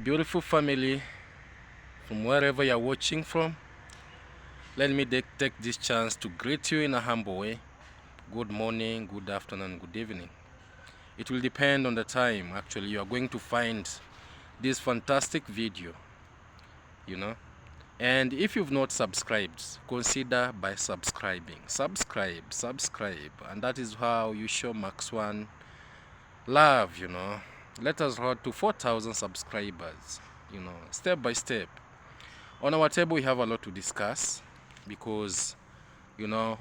Beautiful family from wherever you're watching from, let me take this chance to greet you in a humble way. Good morning, good afternoon, good evening. It will depend on the time actually you are going to find this fantastic video, you know. And if you've not subscribed, consider by subscribing. Subscribe, and that is how you show Max One love. Let us roll to 4,000 subscribers, step by step. On our table, we have a lot to discuss because, you know,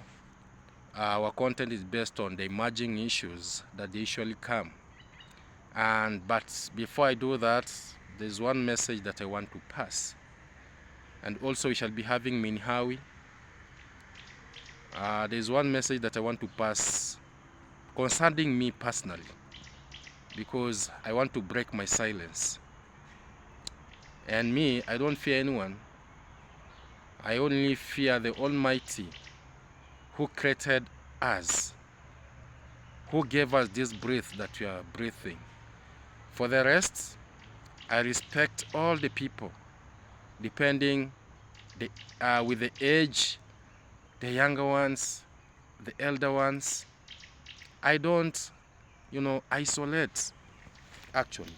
our content is based on the emerging issues that usually come. But before I do that, there's one message that I want to pass. And also, we shall be having Minhawi. There's one message that I want to pass concerning me personally, because I want to break my silence. And me, I don't fear anyone. I only fear the Almighty who created us, who gave us this breath that we are breathing. For the rest, I respect all the people, depending with the age, the younger ones, the elder ones. I don't, isolate, actually.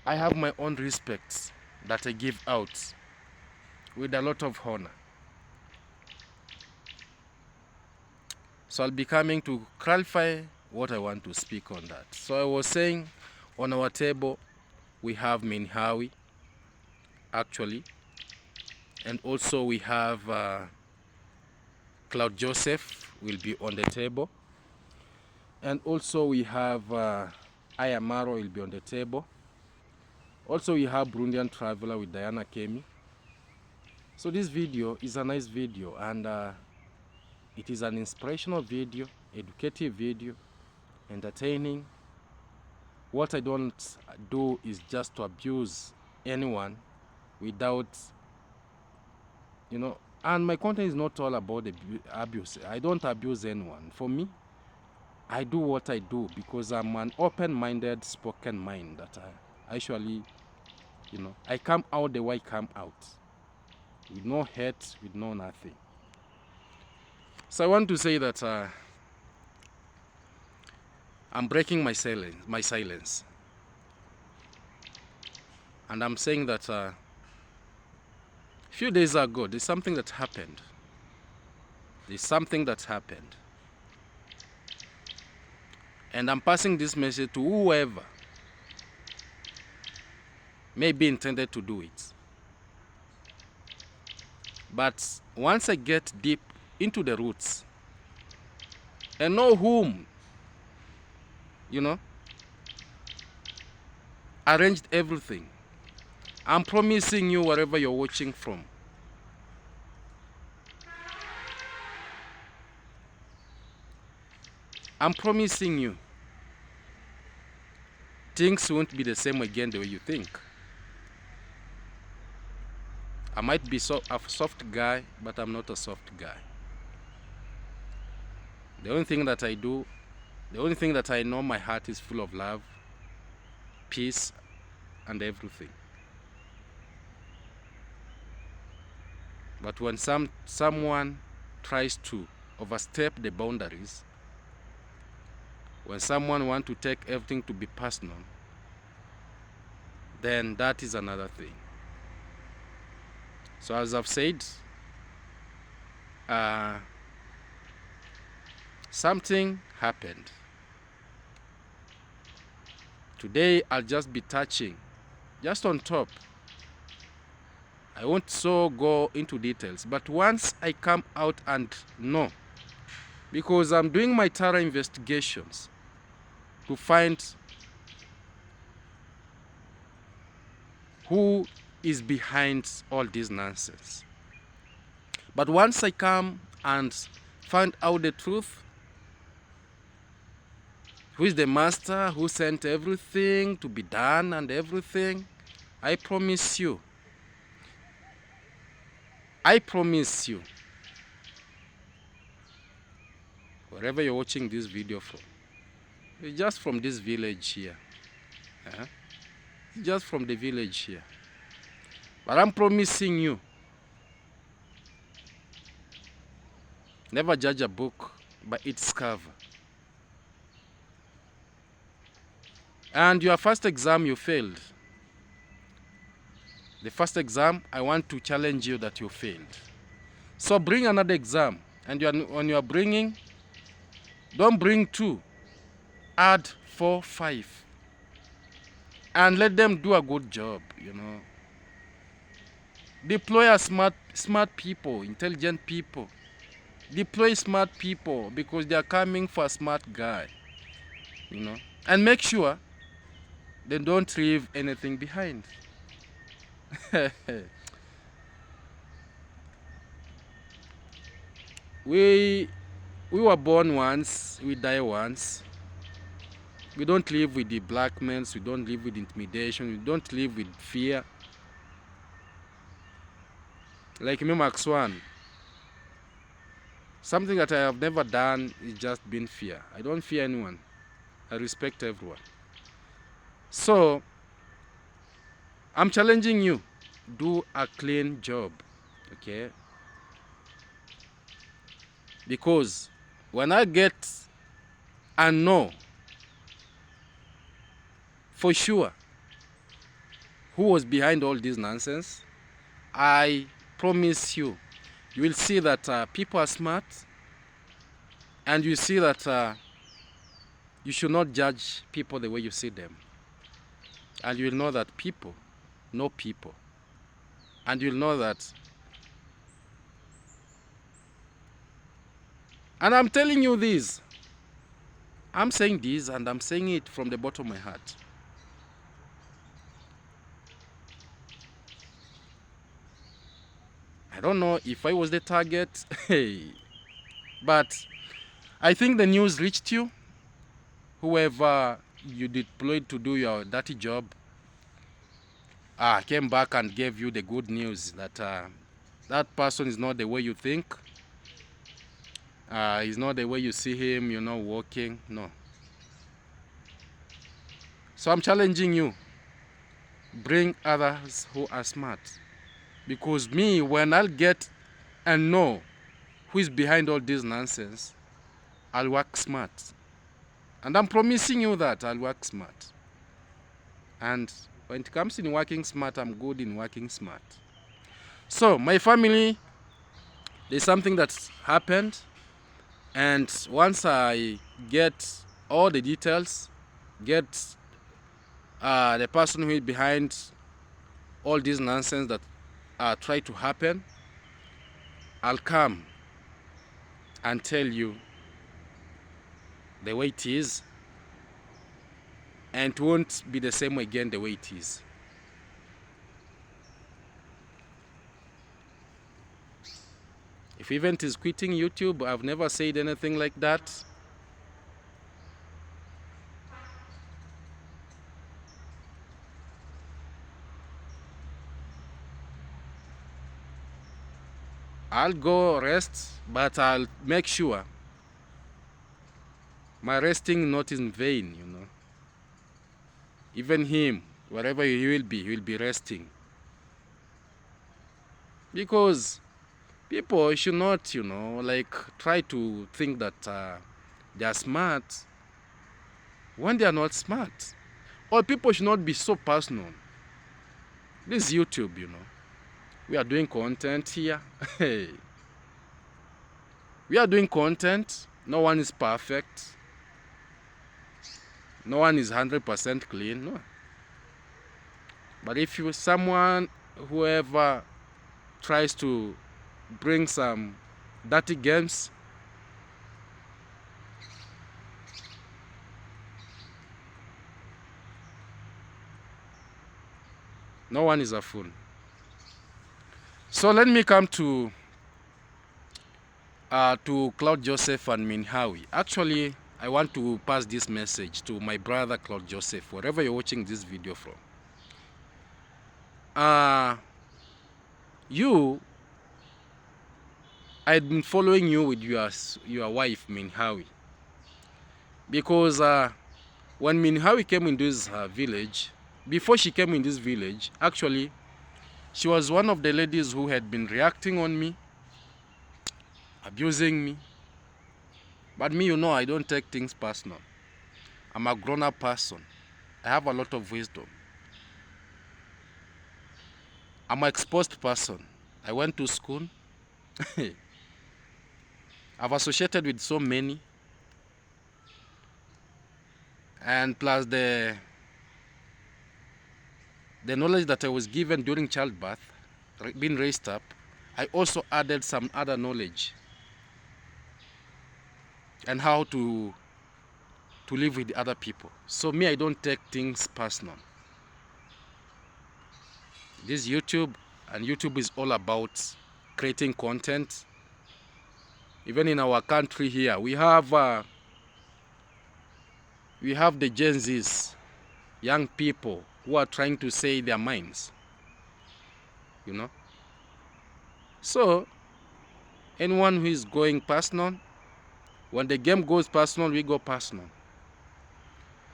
I have my own respects that I give out with a lot of honor. So I'll be coming to clarify what I want to speak on that. So I was saying, on our table, we have Minhawi, actually. And also we have Cloud Joseph will be on the table. And also we have Ayamaro will be on the table. Also we have Burundian Traveler with Diana Kemi. So this video is a nice video, and it is an inspirational video, educative video, entertaining. What I don't do is just to abuse anyone without, and my content is not all about abuse. I don't abuse anyone. For me, I do what I do because I'm an open-minded, spoken mind that I actually, I come out the way I come out, with no hate, with no nothing. So I want to say that I'm breaking my silence. And I'm saying that a few days ago, there's something that happened. And I'm passing this message to whoever may be intended to do it. But once I get deep into the roots and know whom, arranged everything, I'm promising you, wherever you're watching from, I'm promising you, things won't be the same again the way you think. I might be a soft guy, but I'm not a soft guy. The only thing that I do, the only thing that I know, my heart is full of love, peace, and everything. But when someone tries to overstep the boundaries, when someone wants to take everything to be personal, then that is another thing. So as I've said, something happened. Today I'll just be touching just on top. I won't so go into details, but once I come out and know, because I'm doing my thorough investigations to find who is behind all this nonsense. But once I come and find out the truth, who is the master who sent everything to be done and everything, I promise you, wherever you're watching this video from, just from this village here, Uh-huh. Just from the village here. But I'm promising you, never judge a book by its cover. And your first exam, you failed. The first exam, I want to challenge you that you failed. So bring another exam. And when you are bringing, don't bring 2. Add 4, 5. And let them do a good job, you know. Deploy a smart people, intelligent people. Deploy smart people because they are coming for a smart guy, you know. And make sure they don't leave anything behind. we were born once, we die once. We don't live with the blackmails, we don't live with intimidation, we don't live with fear. Like me, Max One, something that I have never done is just been fear. I don't fear anyone. I respect everyone. So, I'm challenging you, do a clean job, okay? Because when I get a no, for sure, who was behind all this nonsense, I promise you, you will see that people are smart, and you see that you should not judge people the way you see them. And you will know that people know people. And you will know that. And I'm telling you this. I'm saying this, and I'm saying it from the bottom of my heart. I don't know if I was the target, but I think the news reached you. Whoever you deployed to do your dirty job came back and gave you the good news that that person is not the way you think. He's not the way you see him, you know, walking. No. So I'm challenging you. Bring others who are smart. Because me, when I'll get and know who is behind all this nonsense, I'll work smart. And I'm promising you that I'll work smart. And when it comes in working smart, I'm good in working smart. So, my family, there's something that's happened. And once I get all the details, get the person who is behind all this nonsense that try to happen, I'll come and tell you the way it is, and it won't be the same again the way it is. If Event is quitting YouTube, I've never said anything like that. I'll go rest, but I'll make sure my resting not in vain, you know. Even him, wherever he will be resting. Because people should not, you know, like try to think that they are smart when they are not smart. Or people should not be so personal. This is YouTube, you know. We are doing content here. Hey. We are doing content. No one is perfect. No one is 100% clean. No. But if you someone, whoever tries to bring some dirty games, no one is a fool. So let me come to Claude Joseph and Minhawi. Actually, I want to pass this message to my brother Claude Joseph, wherever you're watching this video from. I'd been following you with your wife Minhawi, because when Minhawi came in this village, before she came in this village, actually, she was one of the ladies who had been reacting on me, abusing me. But me, I don't take things personal. I'm a grown-up person. I have a lot of wisdom. I'm an exposed person. I went to school. I've associated with so many. And plus the knowledge that I was given during childbirth, being raised up, I also added some other knowledge and how to live with other people. So me, I don't take things personal. This YouTube is all about creating content. Even in our country here, we have the Gen Zs, young people who are trying to say their minds. So anyone who is going personal, when the game goes personal, we go personal.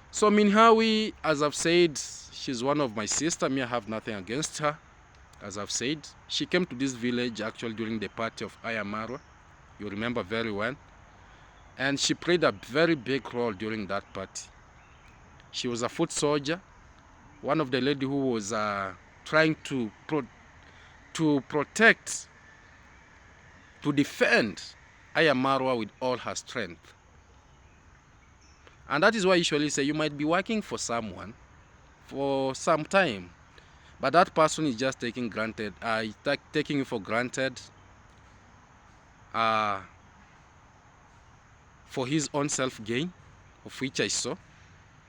So Minhawi, as I've said, she's one of my sisters. Me, I have nothing against her. As I've said, she came to this village actually during the party of Ayamarwa. You remember very well. And she played a very big role during that party. She was a foot soldier, one of the ladies who was trying to protect, to defend Ayamarwa with all her strength. And that is why I usually say you might be working for someone for some time, but that person is just taking you for granted for his own self-gain, of which I saw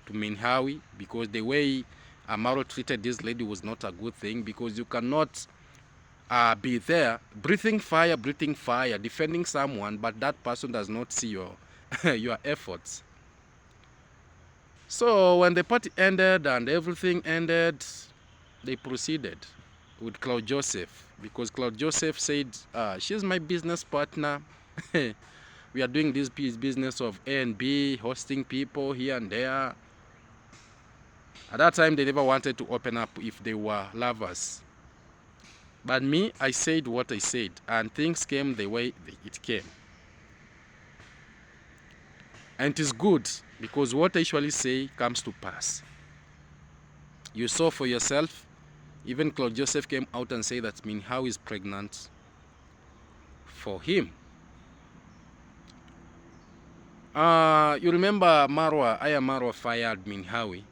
to Minhawi, because the way Amaro treated this lady was not a good thing, because you cannot be there breathing fire, defending someone, but that person does not see your your efforts. So when the party ended and everything ended, they proceeded with Claude Joseph, because Claude Joseph said, she's my business partner. We are doing this business of A and B, hosting people here and there. At that time, they never wanted to open up if they were lovers. But me, I said what I said, and things came the way it came. And it is good, because what I usually say comes to pass. You saw for yourself. Even Claude Joseph came out and said that Minhawi is pregnant for him. You remember Ayamarwa fired Minhawi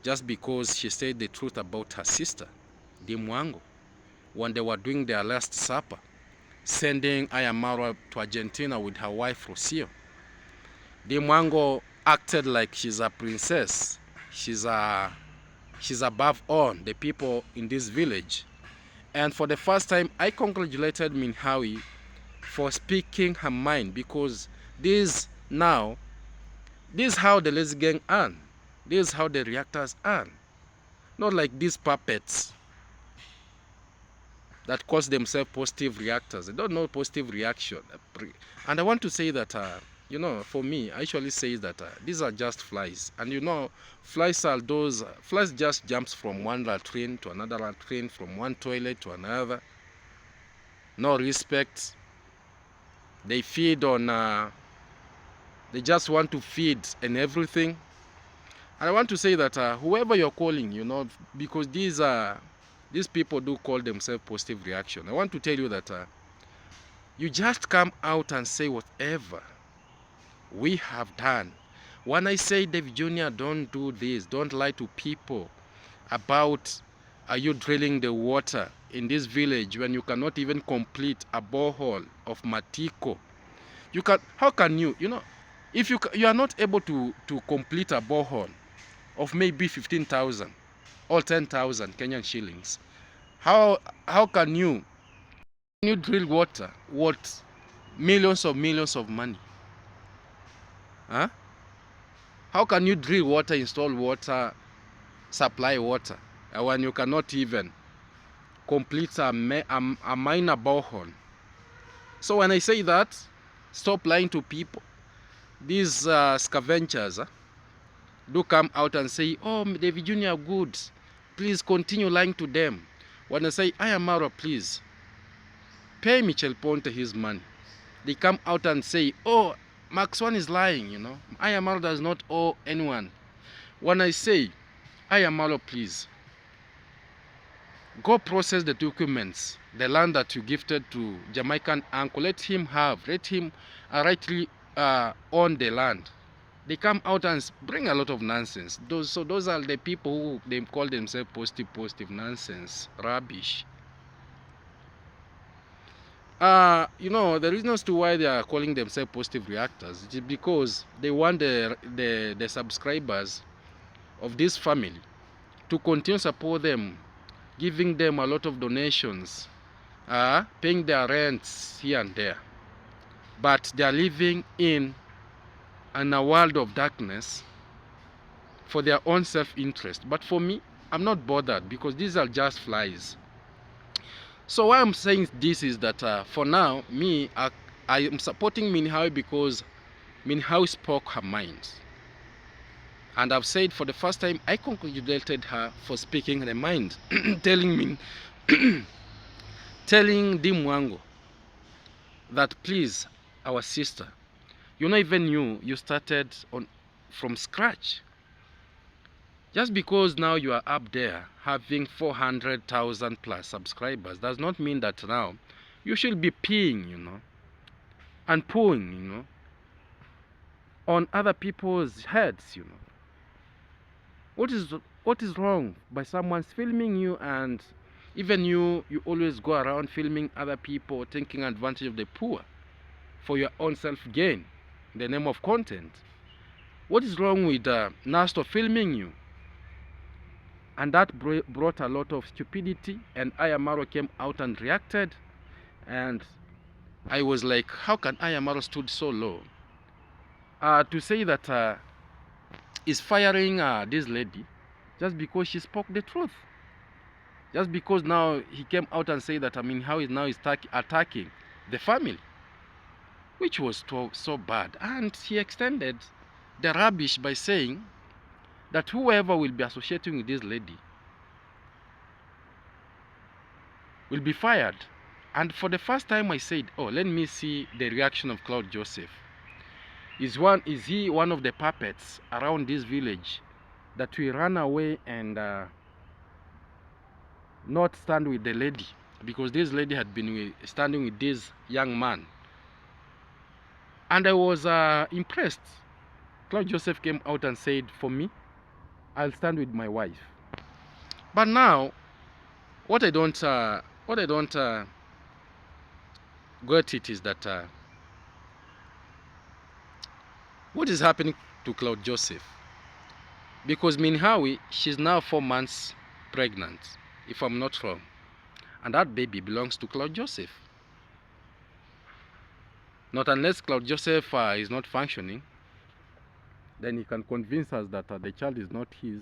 just because she said the truth about her sister, Dimwango, when they were doing their last supper, sending Ayamarwa to Argentina with her wife Rocio. Dimwango acted like she's a princess. She's above all the people in this village. And for the first time, I congratulated Minhawi for speaking her mind, because this is how the lazy gang earn. This is how the reactors earn. Not like these puppets that cause themselves positive reactors. They don't know positive reaction. And I want to say that, for me, I usually say that these are just flies. And flies just jumps from one latrine to another latrine, from one toilet to another. No respect. They feed on, they just want to feed and everything. And I want to say that whoever you're calling, because these people do call themselves positive reaction. I want to tell you that you just come out and say whatever we have done. When I say, Dave Jr., don't do this, don't lie to people about you drilling the water in this village when you cannot even complete a borehole of Matiko. How can you, if you are not able to complete a borehole of maybe 15,000 or 10,000 Kenyan shillings, how can you drill water worth millions of money? Huh? How can you drill water, install water, supply water, when you cannot even complete a minor borehole? So when I say that, stop lying to people. These scavengers, do come out and say, oh, David Jr. good, please continue lying to them. When I say, Ayamaro, please pay Michel Ponte his money, they come out and say, oh, Max One is lying, you know. Ayamaro does not owe anyone. When I say, Ayamaro, please go process the documents, the land that you gifted to Jamaican uncle, let him rightly own the land. They come out and bring a lot of nonsense. Those are the people who they call themselves positive nonsense, rubbish. You know, the reasons to why they are calling themselves positive reactors is because they want the subscribers of this family to continue support them, giving them a lot of donations, paying their rents here and there. But they are living in a world of darkness for their own self-interest. But for me, I'm not bothered because these are just flies. So why I'm saying this is that for now, I am supporting Minhawi because Minhawi spoke her mind. And I've said for the first time, I congratulated her for speaking her mind, telling Dimwango that please, our sister, you know, even you started from scratch. Just because now you are up there having 400,000 plus subscribers does not mean that now you should be peeing, you know, and pooing, you know, on other people's heads, you know. What is wrong by someone's filming you, and even you always go around filming other people, taking advantage of the poor for your own self-gain in the name of content? What is wrong with Nasto filming you? And that brought a lot of stupidity, and Ayamaro came out and reacted, and I was like, how can Ayamaro stood so low to say that is firing this lady just because she spoke the truth, just because now he came out and said that how is now attacking the family, which was so bad. And he extended the rubbish by saying that whoever will be associating with this lady will be fired. And for the first time I said, oh, let me see the reaction of Claude Joseph. Is he one of the puppets around this village that will run away and not stand with the lady? Because this lady had been standing with this young man. And I was impressed. Claude Joseph came out and said, for me, I'll stand with my wife. But now, what I don't get it is that what is happening to Claude Joseph? Because Minhawi, she's now 4 months pregnant, if I'm not wrong, and that baby belongs to Claude Joseph. Not unless Claude Joseph is not functioning, then he can convince us that the child is not his.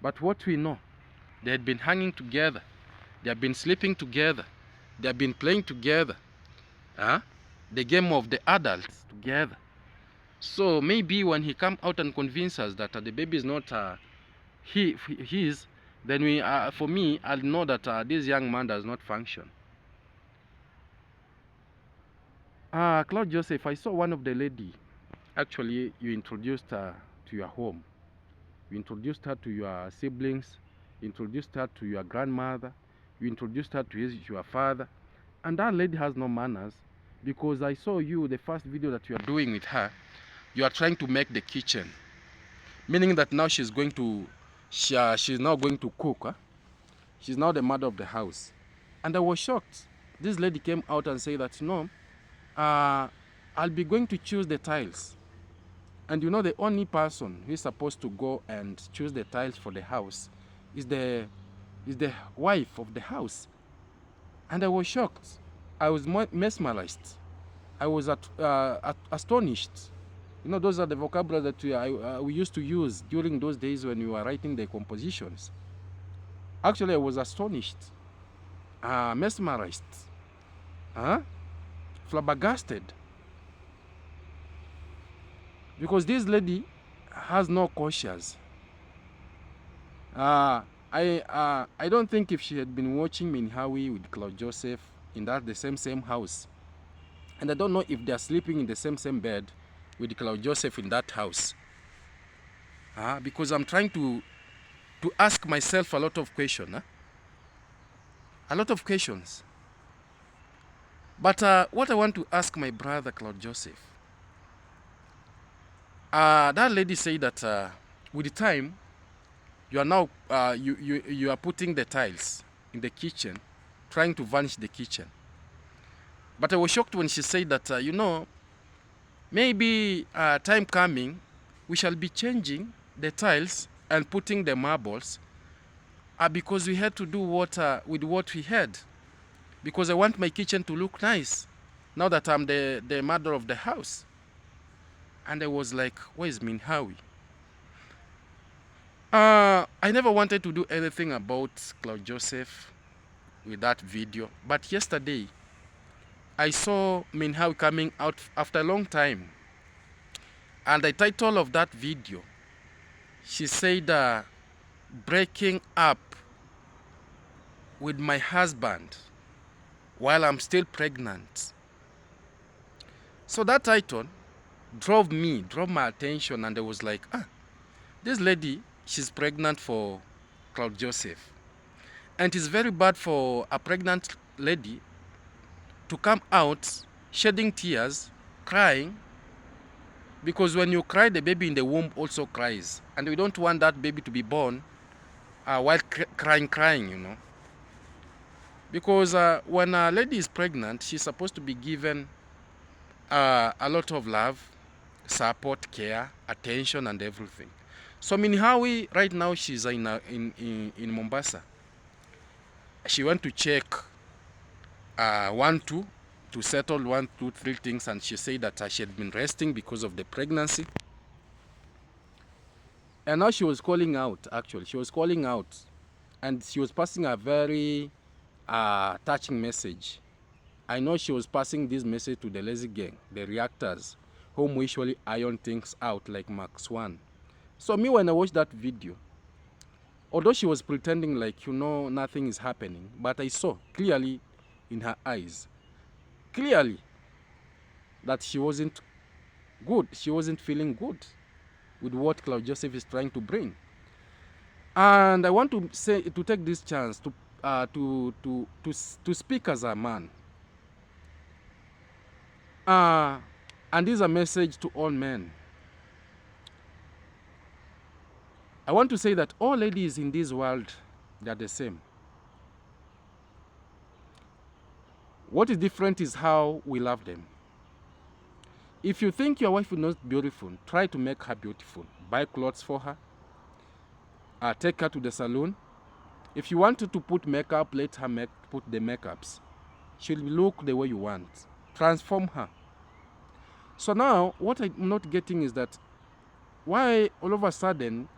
But what we know, they had been hanging together, they have been sleeping together, they have been playing together, the game of the adults together. So maybe when he come out and convince us that the baby is not his, then for me, I'll know that this young man does not function. Claude Joseph, I saw one of the lady. Actually, you introduced her to your home. You introduced her to your siblings. You introduced her to your grandmother. You introduced her to your father. And that lady has no manners, because I saw you, the first video that you are doing with her, you are trying to make the kitchen. Meaning that now she's now going to cook. Huh? She's now the mother of the house. And I was shocked. This lady came out and said that, no, I'll be going to choose the tiles. And you know, the only person who is supposed to go and choose the tiles for the house is the wife of the house. And I was shocked. I was mesmerized. I was astonished. You know, those are the vocabulary that we used to use during those days when we were writing the compositions. Actually, I was astonished, mesmerized, flabbergasted. Because this lady has no cautious. I don't think if she had been watching Minhawi with Claude Joseph in the same house, and I don't know if they're sleeping in the same bed with Claude Joseph in that house. Because I'm trying to ask myself a lot of questions. A lot of questions. But what I want to ask my brother Claude Joseph, that lady said that with the time, you are now you are putting the tiles in the kitchen, trying to varnish the kitchen. But I was shocked when she said that maybe time coming, we shall be changing the tiles and putting the marbles, because we had to do what with what we had, because I want my kitchen to look nice now that I'm the mother of the house. And I was like, where is Minhawi? I never wanted to do anything about Claude Joseph with that video, but yesterday I saw Minhawi coming out after a long time, and the title of that video, she said, breaking up with my husband while I'm still pregnant. So that title drove my attention, and I was like, this lady, she's pregnant for Claude Joseph. And it's very bad for a pregnant lady to come out shedding tears, crying, because when you cry, the baby in the womb also cries. And we don't want that baby to be born while crying. Because when a lady is pregnant, she's supposed to be given a lot of love, support, care, attention, and everything. So Minhawi, right now, she's in Mombasa. She went to check to settle 1, 2, 3 things, and she said that she had been resting because of the pregnancy. And now she was calling out, actually. She was calling out, and she was passing a very touching message. I know she was passing this message to the lazy gang, the reactors, whom we usually iron things out like Mark Swan. So me, when I watched that video, although she was pretending like, nothing is happening, but I saw clearly in her eyes, clearly, that she wasn't good. She wasn't feeling good with what Claude Joseph is trying to bring. And I want to take this chance to speak as a man. And this is a message to all men. I want to say that all ladies in this world, they are the same. What is different is how we love them. If you think your wife is not beautiful, try to make her beautiful. Buy clothes for her. Take her to the salon. If you want her to put makeup, let her put the makeups. She'll look the way you want. Transform her. So now, what I'm not getting is that why all of a sudden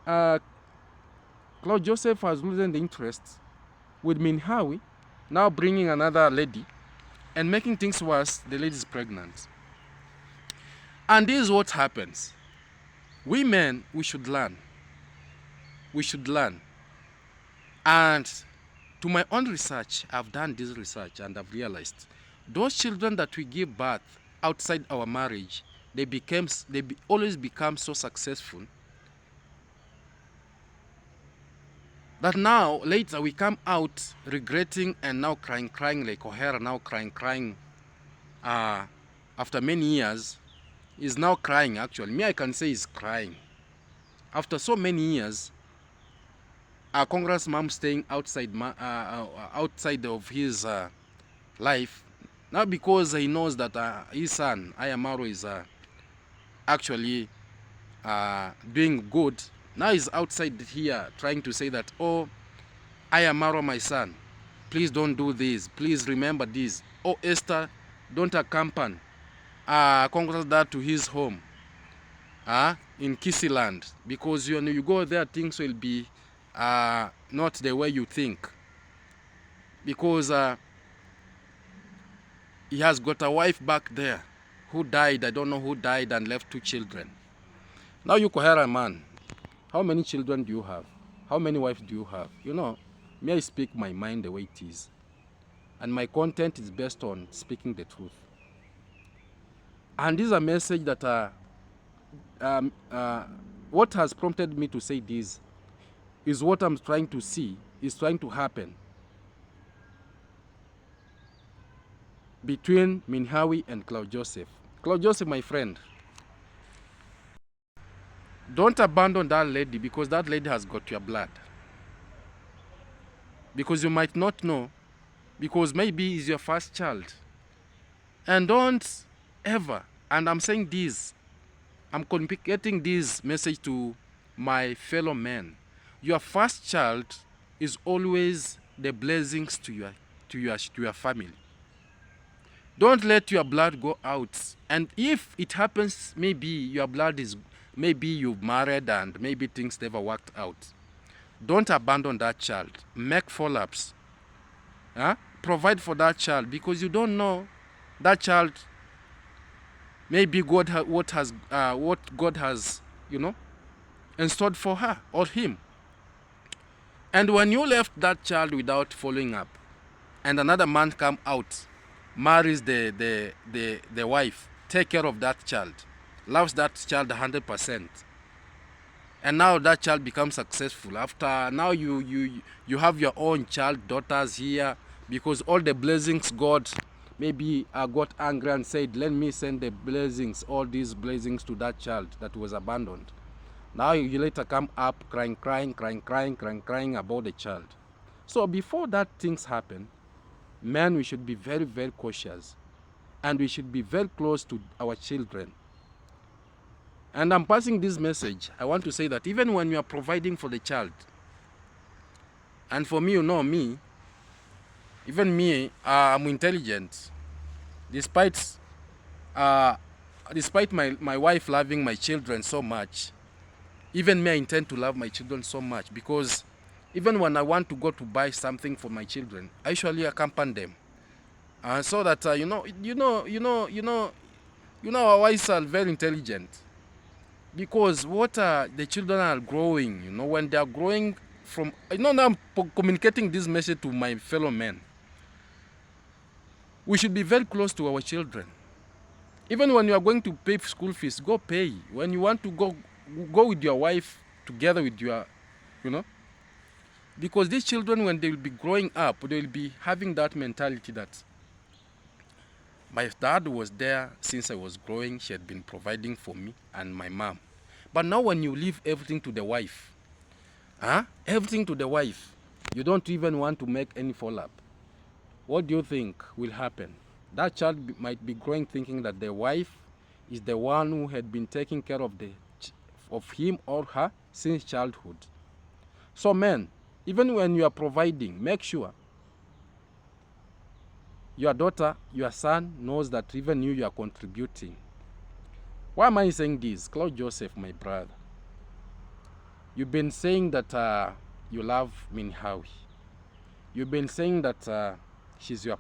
Claude Joseph has losing the interest with Minhawi, now bringing another lady and making things worse. The lady is pregnant. And this is what happens. We men, we should learn. We should learn. And to my own research, I've done this research and I've realized those children that we give birth outside our marriage, they always become so successful that now later we come out regretting and now crying like O'Hara, now crying after many years. Is now crying. Actually, me, I can say he's crying after so many years. A Congress mom staying outside of his life, now because he knows that his son Ayamaro is actually doing good. Now he's outside here trying to say that, oh, Ayamaro, my son, please don't do this, please remember this. Oh, Esther, don't accompany Congress dad to his home in Kisiland, because when you go there, things will be not the way you think, because he has got a wife back there who died. I don't know who died, and left 2 children. Now you cohere a man. How many children do you have? How many wives do you have? You know, may I speak my mind the way it is. And my content is based on speaking the truth. And this is a message that what has prompted me to say this is what I'm trying to see is trying to happen between Minhawi and Claude Joseph. Claude Joseph, my friend, don't abandon that lady because that lady has got your blood. Because you might not know, because maybe it's your first child. And don't ever, and I'm saying this, I'm communicating this message to my fellow men. Your first child is always the blessings to your family. Don't let your blood go out. And if it happens, maybe your blood is, maybe you've married and maybe things never worked out. Don't abandon that child. Make follow-ups. Huh? Provide for that child because you don't know that child. Maybe what God has, installed for her or him. And when you left that child without following up, and another man come out, marries the wife, take care of that child, loves that child 100%, and now that child becomes successful. After now you have your own child, daughters here, because all the blessings God maybe got angry and said, let me send the blessings, all these blessings to that child that was abandoned. Now you later come up crying about the child. So before that things happen, men, we should be very, very cautious. And we should be very close to our children. And I'm passing this message. I want to say that even when you are providing for the child, and for me, me, even me, I'm intelligent. Despite my wife loving my children so much, even me, I intend to love my children so much, because even when I want to go to buy something for my children, I usually accompany them, so that our wives are very intelligent, because what the children are growing, when they are growing from, now I'm communicating this message to my fellow men. We should be very close to our children. Even when you are going to pay school fees, go pay. When you want to go with your wife together with your, because these children, when they will be growing up, they will be having that mentality that my dad was there since I was growing. She had been providing for me and my mom. But now when you leave everything to the wife, everything to the wife, you don't even want to make any follow-up. What do you think will happen? That child might be growing thinking that the wife is the one who had been taking care of him or her since childhood. So men, even when you are providing, make sure your daughter, your son knows that even you are contributing. Why am I saying this? Claude Joseph, my brother, you've been saying that you love Minhawi. You've been saying that she's your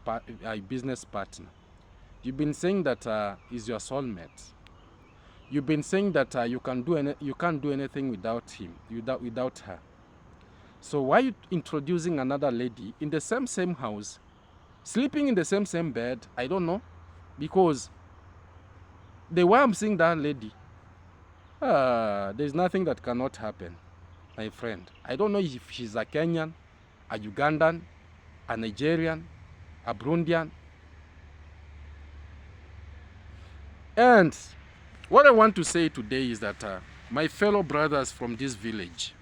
business partner. You've been saying that he's your soulmate. You've been saying that you can't do anything without him, without her. So why are you introducing another lady in the same house, sleeping in the same bed? I don't know. Because the way I'm seeing that lady, there's nothing that cannot happen, my friend. I don't know if she's a Kenyan, a Ugandan, a Nigerian, a Burundian. And what I want to say today is that my fellow brothers from this village,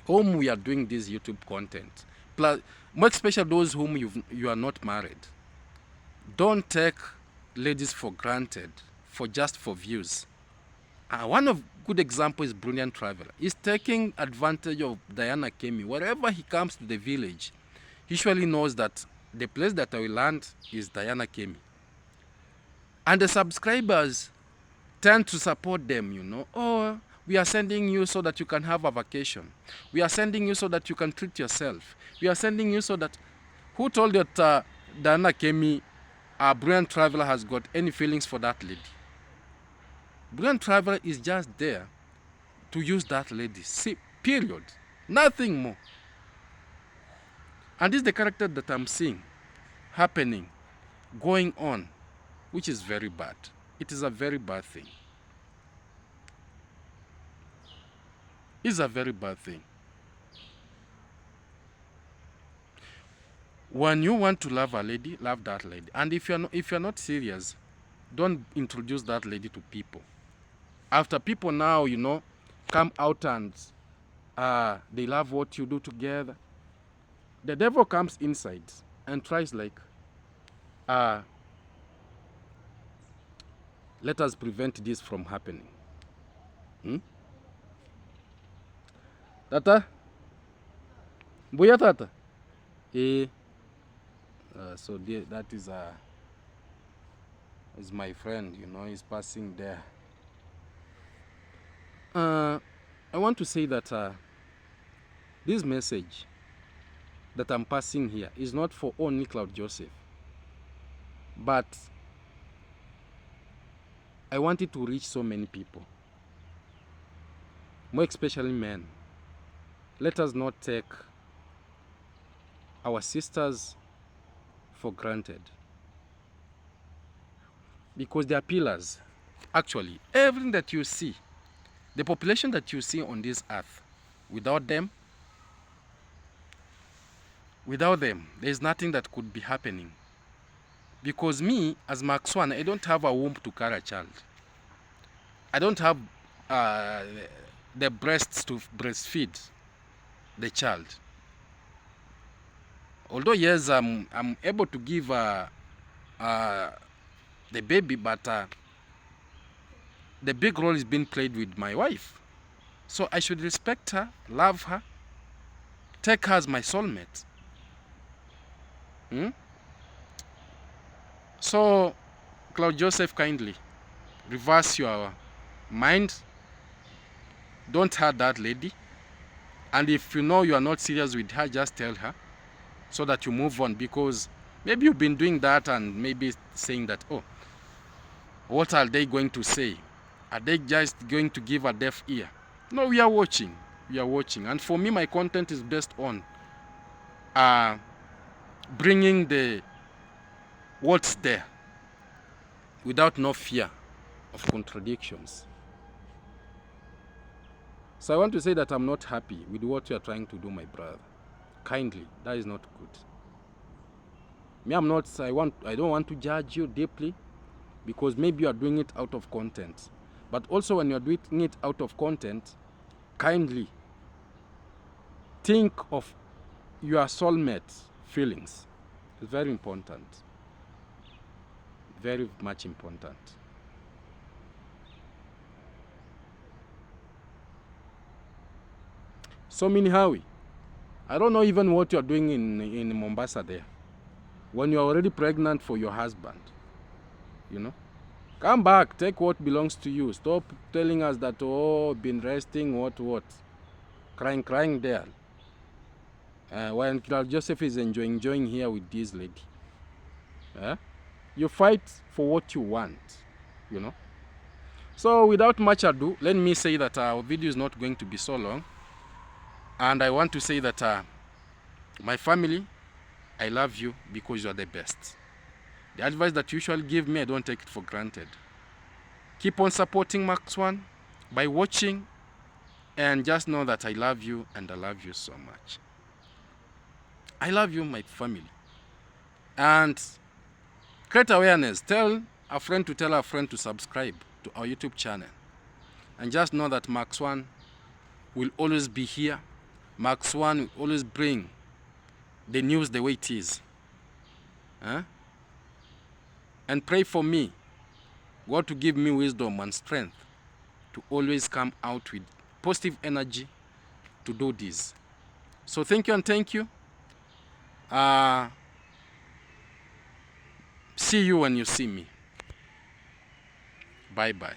whom we are doing this YouTube content, plus, much especially those whom you are not married, don't take ladies for granted just for views. One of good example is Burundian Traveler. He's taking advantage of Diana Kemi. Wherever he comes to the village, he usually knows that the place that I will land is Diana Kemi. And the subscribers tend to support them, Oh, we are sending you so that you can have a vacation. We are sending you so that you can treat yourself. We are sending you so that... Who told you that Diana Kemi, a Burundian Traveler, has got any feelings for that lady? Burundian Traveler is just there to use that lady. See, period. Nothing more. And this is the character that I'm seeing happening, going on, which is very bad. It is a very bad thing. It's a very bad thing. When you want to love a lady, love that lady. And if you're not serious, don't introduce that lady to people. After people now, come out and they love what you do together, the devil comes inside and tries like, let us prevent this from happening. Tata? Buya tata? So that is my friend, he's passing there. I want to say that this message that I'm passing here is not for only Cloud Joseph, but I want it to reach so many people, more especially men. Let us not take our sisters for granted, because they are pillars. Actually, everything that you see, the population that you see on this earth, without them, there's nothing that could be happening. Because me, as Mark Swan, I don't have a womb to carry a child. I don't have the breasts to breastfeed the child. Although yes, I'm able to give the baby, but the big role is being played with my wife. So I should respect her, love her, take her as my soulmate. So, Cloud Joseph, kindly reverse your mind. Don't hurt that lady. And if you know you are not serious with her, just tell her so that you move on. Because maybe you've been doing that and maybe saying that, oh, what are they going to say? Are they just going to give a deaf ear? No, we are watching. We are watching. And for me, my content is based on bringing the what's there without no fear of contradictions. So I want to say that I'm not happy with what you are trying to do, my brother. Kindly, that is not good. Me, I don't want to judge you deeply, because maybe you are doing it out of content. But also when you are doing it out of content, kindly think of your soulmate feelings. It's very important. Very much important. So Minihawi, I don't know even what you're doing in Mombasa there, when you're already pregnant for your husband. Come back, take what belongs to you. Stop telling us that, oh, been resting, what. Crying there. When Cloud Joseph is enjoying here with this lady. You fight for what you want, So without much ado, let me say that our video is not going to be so long. And I want to say that my family, I love you because you are the best. The advice that you usually give me, I don't take it for granted. Keep on supporting Max One by watching, and just know that I love you and I love you so much. I love you, my family. And create awareness. Tell a friend to tell a friend to subscribe to our YouTube channel. And just know that Max One will always be here. Max One will always bring the news the way it is. And pray for me, God to give me wisdom and strength to always come out with positive energy to do this. So thank you and thank you. See you when you see me. Bye-bye.